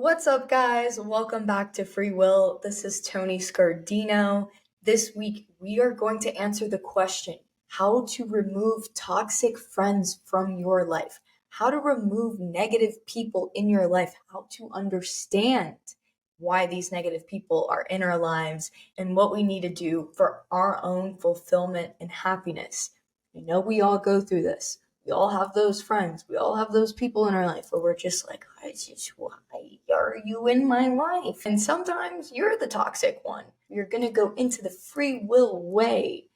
What's up, guys? Welcome back to Free Will. This is Tony Scardino. This week, we are going to answer the question how to remove toxic friends from your life, how to remove negative people in your life, how to understand why these negative people are in our lives, and what we need to do for our own fulfillment and happiness. I know we all go through this. We all have those friends. We all have those people in our life where we're just like, why are you in my life? And sometimes you're the toxic one. You're going to go into the free will way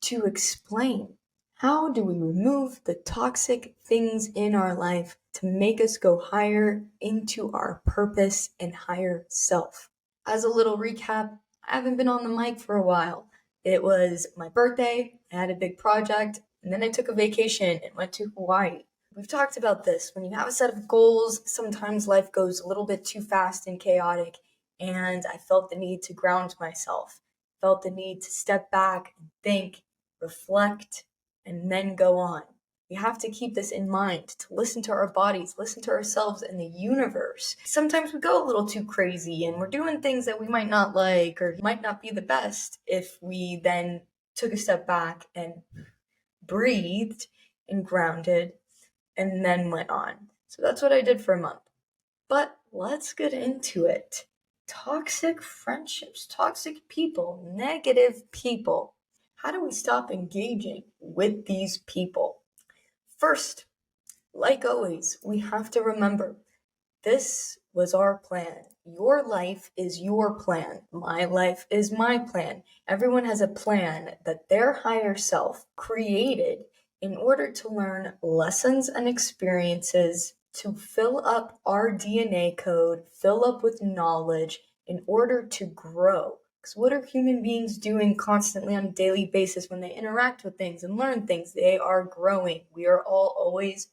to explain how do we remove the toxic things in our life to make us go higher into our purpose and higher self. As a little recap, I haven't been on the mic for a while. It was my birthday. I had a big project. And then I took a vacation and went to Hawaii. We've talked about this. When you have a set of goals, sometimes life goes a little bit too fast and chaotic. And I felt the need to ground myself, felt the need to step back and think, reflect, and then go on. We have to keep this in mind, to listen to our bodies, listen to ourselves and the universe. Sometimes we go a little too crazy and we're doing things that we might not like or might not be the best if we then took a step back and breathed and grounded and then went on. So that's what I did for a month. But let's get into it. Toxic friendships, toxic people, negative people. How do we stop engaging with these people? First, like always, we have to remember this was our plan. Your life is your plan. My life is my plan. Everyone has a plan that their higher self created in order to learn lessons and experiences to fill up our DNA code, fill up with knowledge in order to grow. Because what are human beings doing constantly on a daily basis when they interact with things and learn things? They are growing. We are all always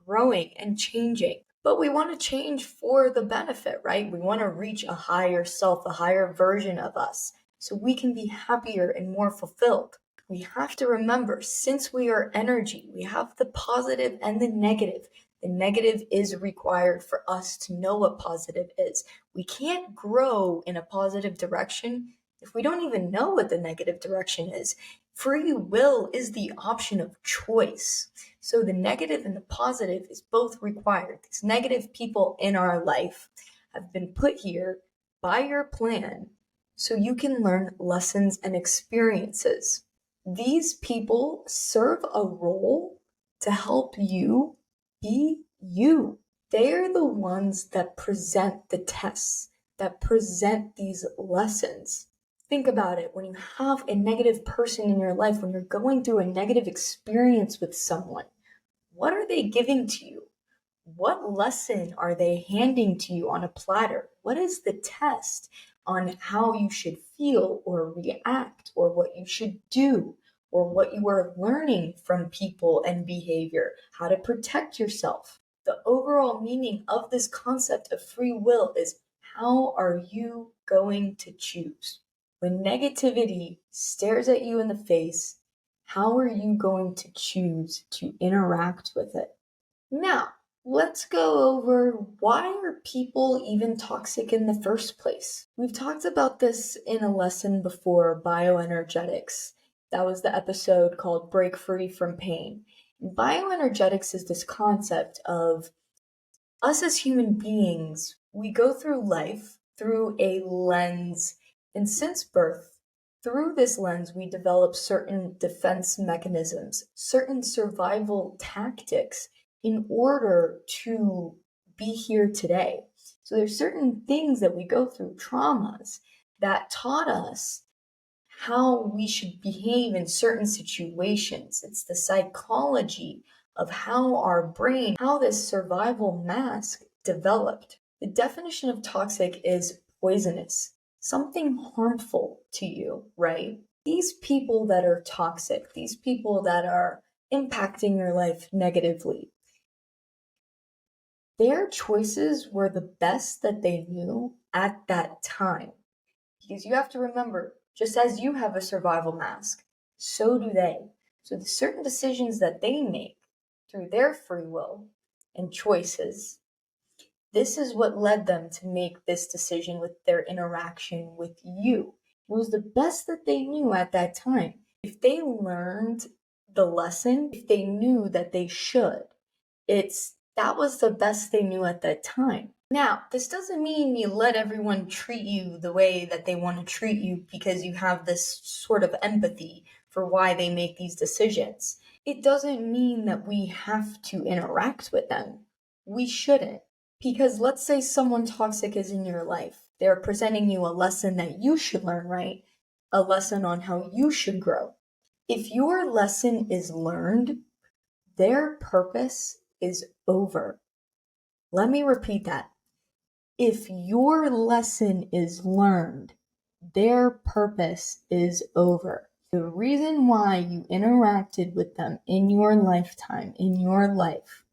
growing and changing. But we want to change for the benefit, right? We want to reach a higher self, a higher version of us, so we can be happier and more fulfilled. We have to remember, since we are energy, we have the positive and the negative. The negative is required for us to know what positive is. We can't grow in a positive direction if we don't even know what the negative direction is. Free will is the option of choice. So the negative and the positive is both required. These negative people in our life have been put here by your plan so you can learn lessons and experiences. These people serve a role to help you be you. They're the ones that present the tests, that present these lessons. Think about it. When you have a negative person in your life, when you're going through a negative experience with someone, what are they giving to you? What lesson are they handing to you on a platter? What is the test on how you should feel or react or what you should do or what you are learning from people and behavior, how to protect yourself? The overall meaning of this concept of free will is how are you going to choose? When negativity stares at you in the face, how are you going to choose to interact with it? Now, let's go over why are people even toxic in the first place? We've talked about this in a lesson before, bioenergetics. That was the episode called Break Free from Pain. Bioenergetics is this concept of us as human beings, we go through life through a lens, and since birth, through this lens, we develop certain defense mechanisms, certain survival tactics in order to be here today. So there's certain things that we go through, traumas, that taught us how we should behave in certain situations. It's the psychology of how our brain, how this survival mask developed. The definition of toxic is poisonous, something harmful to you, right? These people that are toxic, these people that are impacting your life negatively, their choices were the best that they knew at that time. Because you have to remember, just as you have a survival mask, so do they. So the certain decisions that they make through their free will and choices, This is what led them to make this decision with their interaction with you. It was the best that they knew at that time. If they learned the lesson, if they knew that they should, that was the best they knew at that time. Now, this doesn't mean you let everyone treat you the way that they want to treat you because you have this sort of empathy for why they make these decisions. It doesn't mean that we have to interact with them. We shouldn't. Because let's say someone toxic is in your life. They're presenting you a lesson that you should learn, right? A lesson on how you should grow. If your lesson is learned, their purpose is over. Let me repeat that. If your lesson is learned, their purpose is over. The reason why you interacted with them in your lifetime, in your life,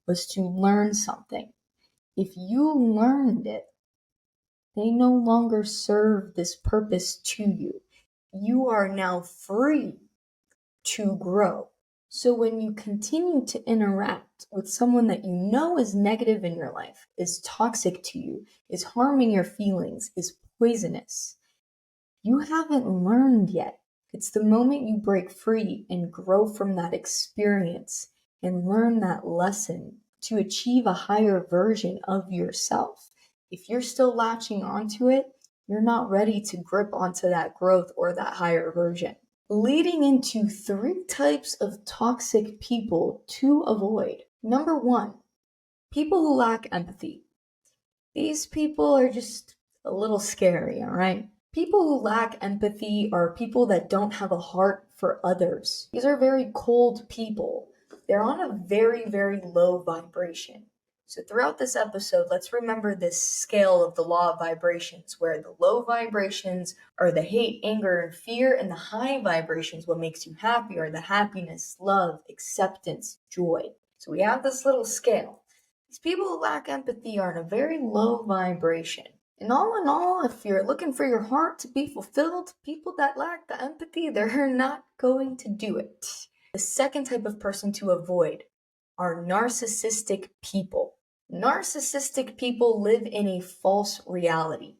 was to learn something. If you learned it, they no longer serve this purpose to you. You are now free to grow. So when you continue to interact with someone that you know is negative in your life, is toxic to you, is harming your feelings, is poisonous, you haven't learned yet. It's the moment you break free and grow from that experience and learn that lesson to achieve a higher version of yourself. If you're still latching onto it, you're not ready to grip onto that growth or that higher version. Leading into 3 types of toxic people to avoid. Number 1, people who lack empathy. These people are just a little scary, all right? People who lack empathy are people that don't have a heart for others. These are very cold people. They're on a very, very low vibration. So throughout this episode, let's remember this scale of the law of vibrations, where the low vibrations are the hate, anger, and fear, and the high vibrations, what makes you happy, are the happiness, love, acceptance, joy. So we have this little scale. These people who lack empathy are in a very low vibration. And all in all, if you're looking for your heart to be fulfilled, people that lack the empathy, they're not going to do it. The second type of person to avoid are narcissistic people. Narcissistic people live in a false reality.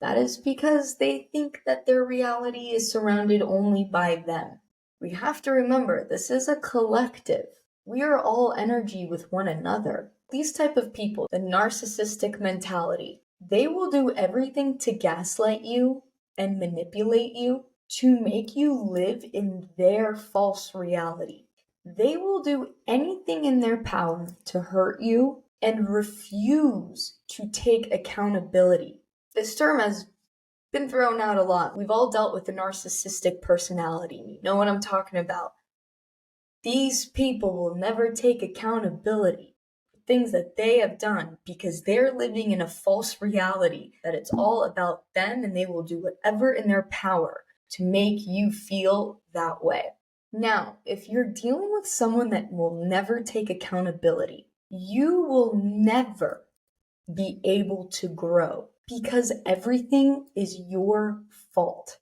That is because they think that their reality is surrounded only by them. We have to remember, this is a collective. We are all energy with one another. These type of people, the narcissistic mentality, they will do everything to gaslight you and manipulate you to make you live in their false reality. They will do anything in their power to hurt you and refuse to take accountability. This term has been thrown out a lot. We've all dealt with a narcissistic personality. You know what I'm talking about. These people will never take accountability for things that they have done because they're living in a false reality that it's all about them, and they will do whatever in their power to make you feel that way. Now, if you're dealing with someone that will never take accountability, you will never be able to grow because everything is your fault.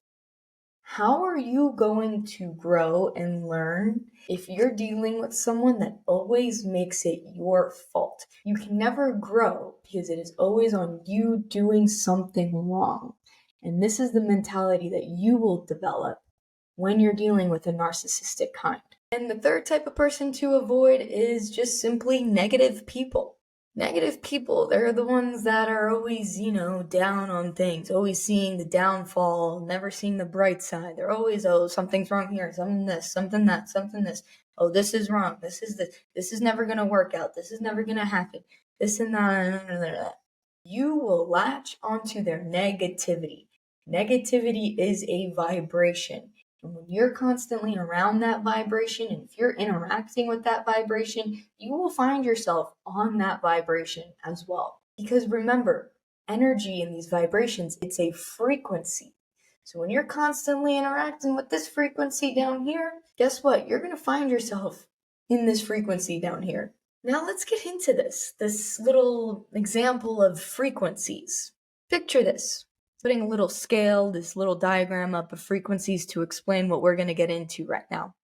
How are you going to grow and learn if you're dealing with someone that always makes it your fault? You can never grow because it is always on you doing something wrong. And this is the mentality that you will develop when you're dealing with a narcissistic kind. And the third type of person to avoid is just simply negative people. Negative people, they're the ones that are always, down on things, always seeing the downfall, never seeing the bright side. They're always, oh, something's wrong here, something this, something that, something this. Oh, this is wrong. This is never going to work out. This is never going to happen. This and that. You will latch onto their negativity. Negativity is a vibration. And when you're constantly around that vibration, and if you're interacting with that vibration, you will find yourself on that vibration as well. Because remember, energy in these vibrations, it's a frequency. So when you're constantly interacting with this frequency down here, guess what? You're going to find yourself in this frequency down here. Now let's get into this little example of frequencies. Picture this. Putting a little scale, this little diagram up of frequencies to explain what we're going to get into right now.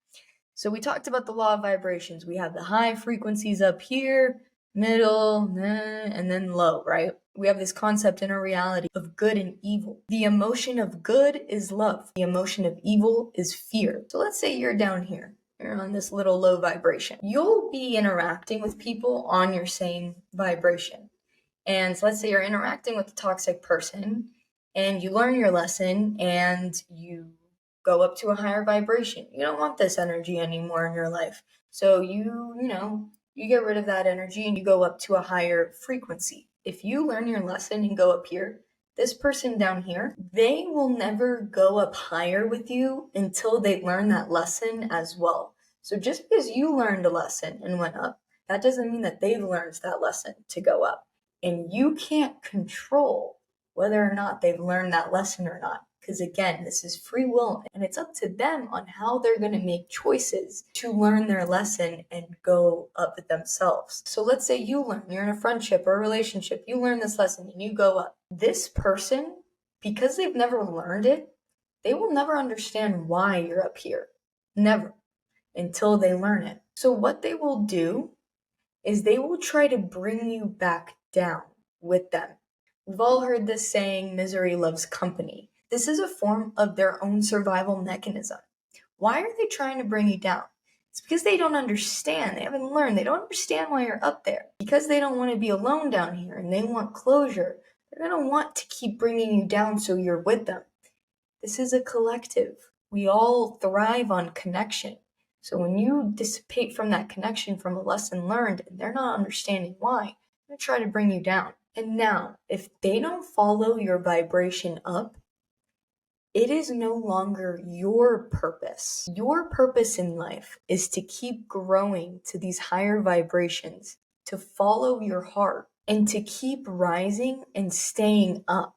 So we talked about the law of vibrations. We have the high frequencies up here, middle, and then low, right? We have this concept in our reality of good and evil. The emotion of good is love. The emotion of evil is fear. So let's say you're down here. You're on this little low vibration. You'll be interacting with people on your same vibration. And so let's say you're interacting with a toxic person and you learn your lesson and you go up to a higher vibration. You don't want this energy anymore in your life. So you get rid of that energy and you go up to a higher frequency. If you learn your lesson and go up here, this person down here, they will never go up higher with you until they learn that lesson as well. So just because you learned a lesson and went up, that doesn't mean that they've learned that lesson to go up. And you can't control whether or not they've learned that lesson or not. Because again, this is free will and it's up to them on how they're going to make choices to learn their lesson and go up themselves. So let's say you're in a friendship or a relationship, you learn this lesson and you go up. This person, because they've never learned it, they will never understand why you're up here. Never. Until they learn it. So what they will do is they will try to bring you back down with them. We've all heard this saying, misery loves company. This is a form of their own survival mechanism. Why are they trying to bring you down? It's because they don't understand. They haven't learned. They don't understand why you're up there. Because they don't want to be alone down here and they want closure. They're going to want to keep bringing you down so you're with them. This is a collective. We all thrive on connection. So when you dissipate from that connection from a lesson learned and they're not understanding why, they're going to try to bring you down. And now, if they don't follow your vibration up, it is no longer your purpose. Your purpose in life is to keep growing to these higher vibrations, to follow your heart, and to keep rising and staying up.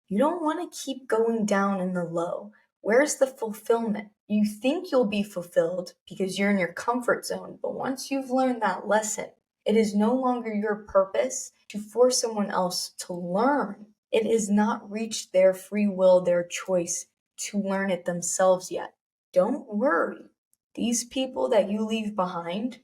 You don't want to keep going down in the low. Where's the fulfillment? You think you'll be fulfilled because you're in your comfort zone, but once you've learned that lesson, it is no longer your purpose to force someone else to learn. It has not reached their free will, their choice to learn it themselves yet. Don't worry. These people that you leave behind,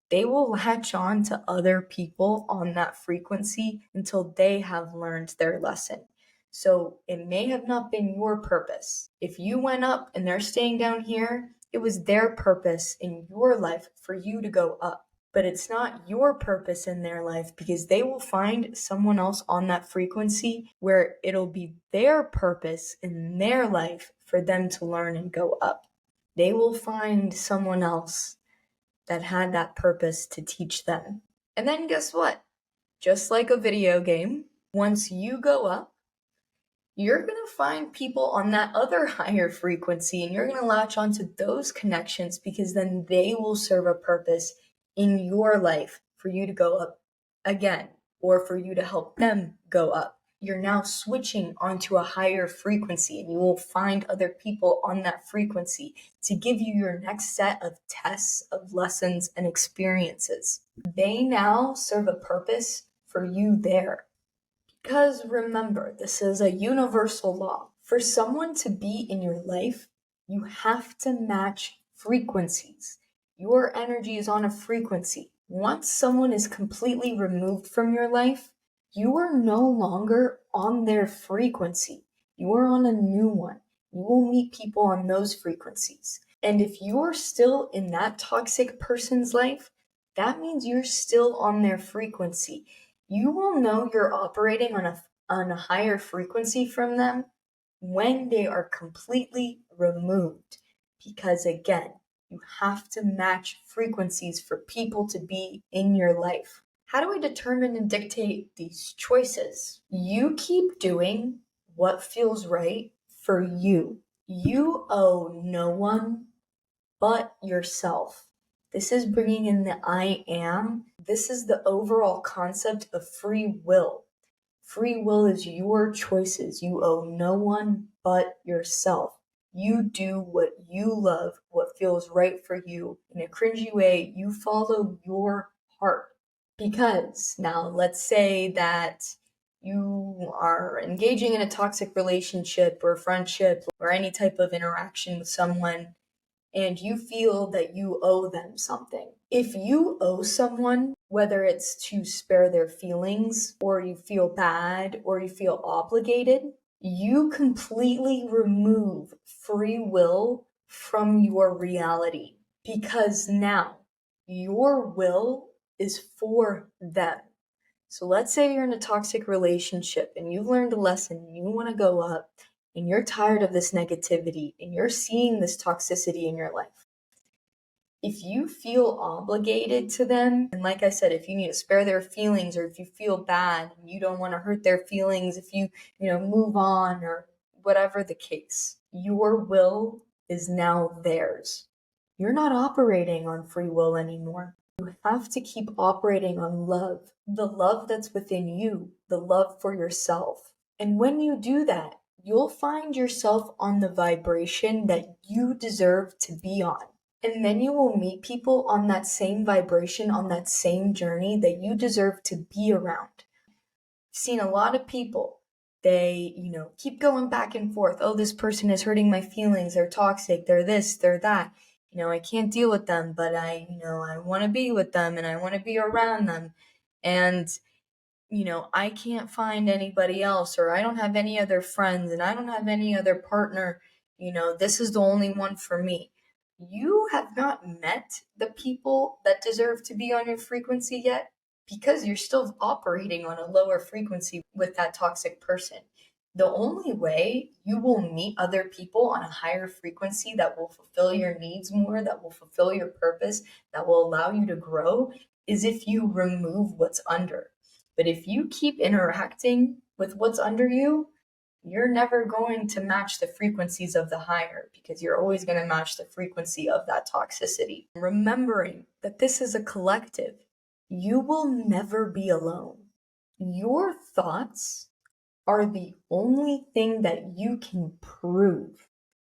they will latch on to other people on that frequency until they have learned their lesson. So it may have not been your purpose. If you went up and they're staying down here, it was their purpose in your life for you to go up. But it's not your purpose in their life because they will find someone else on that frequency where it'll be their purpose in their life for them to learn and go up. They will find someone else that had that purpose to teach them. And then guess what? Just like a video game, once you go up, you're going to find people on that other higher frequency and you're going to latch onto those connections because then they will serve a purpose in your life for you to go up again or for you to help them go up. You're now switching onto a higher frequency and you will find other people on that frequency to give you your next set of tests, of lessons, and experiences. They now serve a purpose for you there. Because remember, this is a universal law. For someone to be in your life, you have to match frequencies. Your energy is on a frequency. Once someone is completely removed from your life, you are no longer on their frequency. You are on a new one. You will meet people on those frequencies. And if you're still in that toxic person's life, that means you're still on their frequency. You will know you're operating on a higher frequency from them when they are completely removed. Because again, you have to match frequencies for people to be in your life. How do I determine and dictate these choices? You keep doing what feels right for you. You owe no one but yourself. This is bringing in the I am. This is the overall concept of free will. Free will is your choices. You owe no one but yourself. You do what you love, what feels right for you. In a cringy way, you follow your heart. Because now let's say that you are engaging in a toxic relationship or friendship or any type of interaction with someone and you feel that you owe them something. If you owe someone whether it's to spare their feelings, or you feel bad, or you feel obligated, you completely remove free will from your reality, because now your will is for them. So let's say you're in a toxic relationship and you've learned a lesson and you want to go up and you're tired of this negativity and you're seeing this toxicity in your life. If you feel obligated to them, and like I said, if you need to spare their feelings, or if you feel bad and you don't want to hurt their feelings, if you move on, or whatever the case, your will is now theirs. You're not operating on free will anymore. You have to keep operating on love, the love that's within you, the love for yourself. And when you do that, you'll find yourself on the vibration that you deserve to be on. And then you will meet people on that same vibration, on that same journey that you deserve to be around. I've seen a lot of people, they, keep going back and forth. Oh, this person is hurting my feelings. They're toxic. They're this, they're that. I can't deal with them, but I want to be with them and I want to be around them. And, I can't find anybody else, or I don't have any other friends and I don't have any other partner. This is the only one for me. You have not met the people that deserve to be on your frequency yet, because you're still operating on a lower frequency with that toxic person. The only way you will meet other people on a higher frequency that will fulfill your needs more, that will fulfill your purpose, that will allow you to grow, is if you remove what's under. But if you keep interacting with what's under you, you're never going to match the frequencies of the higher, because you're always going to match the frequency of that toxicity. Remembering that this is a collective, you will never be alone. Your thoughts are the only thing that you can prove.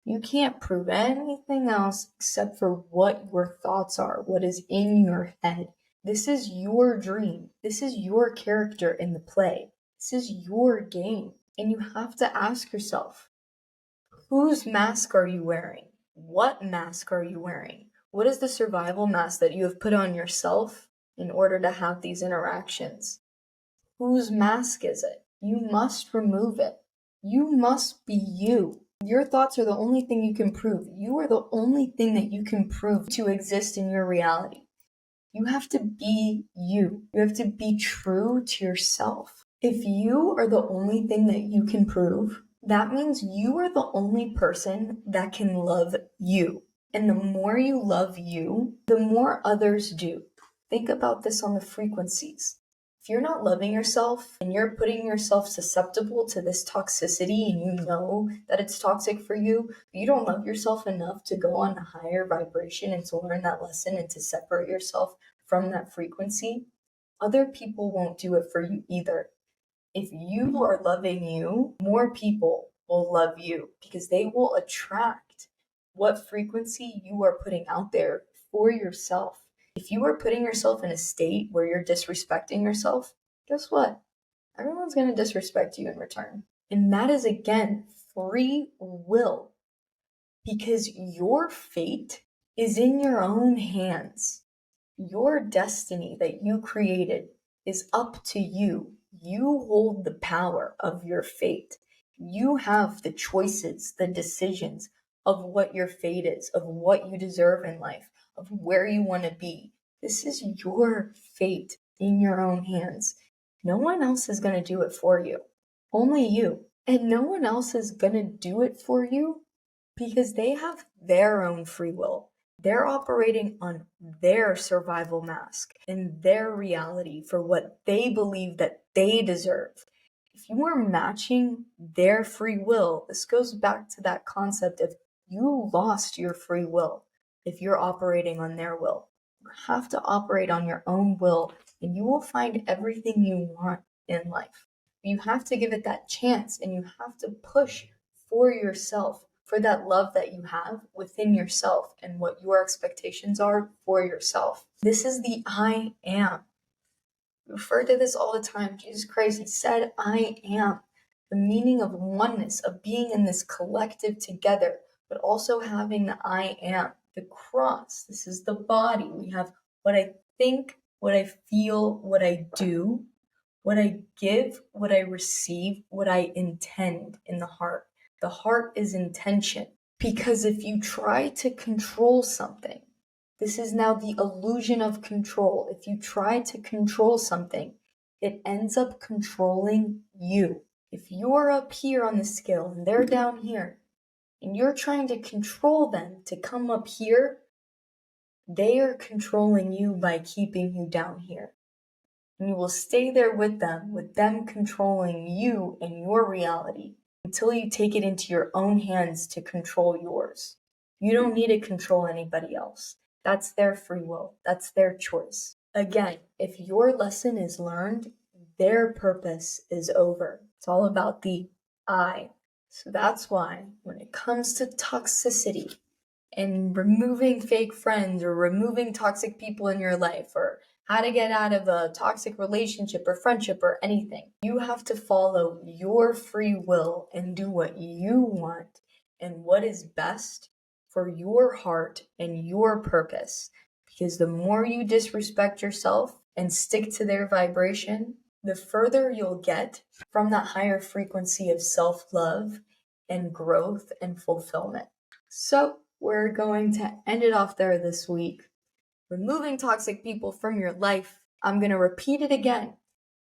You can't prove anything else except for what your thoughts are, what is in your head. This is your dream. This is your character in the play. This is your game. And you have to ask yourself, whose mask are you wearing? What mask are you wearing? What is the survival mask that you have put on yourself in order to have these interactions? Whose mask is it? You must remove it. You must be you. Your thoughts are the only thing you can prove. You are the only thing that you can prove to exist in your reality. You have to be you. You have to be true to yourself. If you are the only thing that you can prove, that means you are the only person that can love you. And the more you love you, the more others do. Think about this on the frequencies. If you're not loving yourself and you're putting yourself susceptible to this toxicity, and you know that it's toxic for you, but you don't love yourself enough to go on a higher vibration and to learn that lesson and to separate yourself from that frequency, other people won't do it for you either. If you are loving you, more people will love you, because they will attract what frequency you are putting out there for yourself. If you are putting yourself in a state where you're disrespecting yourself, guess what? Everyone's going to disrespect you in return. And that is, again, free will, because your fate is in your own hands. Your destiny that you created is up to you. You hold the power of your fate. You have the choices, the decisions of what your fate is, of what you deserve in life, of where you want to be. This is your fate in your own hands. No one else is going to do it for you. Only you. And no one else is going to do it for you because they have their own free will. They're operating on their survival mask and their reality for what they believe that they deserve. If you are matching their free will, this goes back to that concept of you lost your free will if you're operating on their will. You have to operate on your own will, and you will find everything you want in life. You have to give it that chance, and you have to push for yourself, for that love that you have within yourself and what your expectations are for yourself. This is the I am. We refer to this all the time. Jesus Christ, he said, I am. The meaning of oneness, of being in this collective together, but also having the I am. The cross, this is the body. We have what I think, what I feel, what I do, what I give, what I receive, what I intend in the heart. The heart is intention. Because if you try to control something, this is now the illusion of control. If you try to control something, it ends up controlling you. If you're up here on the scale and they're down here, and you're trying to control them to come up here, they are controlling you by keeping you down here. And you will stay there with them controlling you and your reality until you take it into your own hands to control yours. You don't need to control anybody else. That's their free will. That's their choice. Again, if your lesson is learned, their purpose is over. It's all about the I. So that's why when it comes to toxicity and removing fake friends or removing toxic people in your life or how to get out of a toxic relationship or friendship or anything, you have to follow your free will and do what you want and what is best for your heart and your purpose. Because the more you disrespect yourself and stick to their vibration, the further you'll get from that higher frequency of self-love and growth and fulfillment. So we're going to end it off there this week. Removing toxic people from your life. I'm going to repeat it again.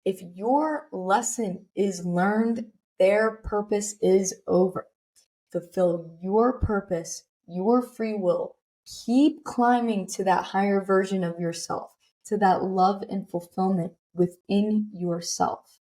If your lesson is learned, their purpose is over. Fulfill your purpose, your free will. Keep climbing to that higher version of yourself, to that love and fulfillment within yourself.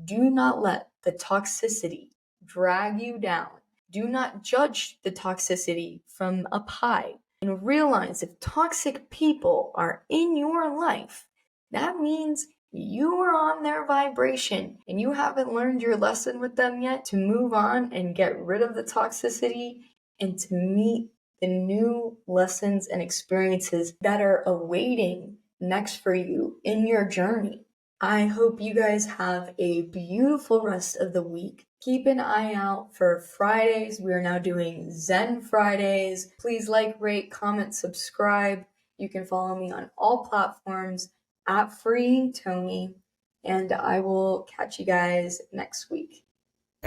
Do not let the toxicity drag you down. Do not judge the toxicity from up high. And realize if toxic people are in your life, that means you are on their vibration and you haven't learned your lesson with them yet to move on and get rid of the toxicity and to meet the new lessons and experiences that are awaiting next for you in your journey. I hope you guys have a beautiful rest of the week. Keep an eye out for Fridays. We are now doing Zen Fridays. Please like, rate, comment, subscribe. You can follow me on all platforms at Freeing Tony, and I will catch you guys next week.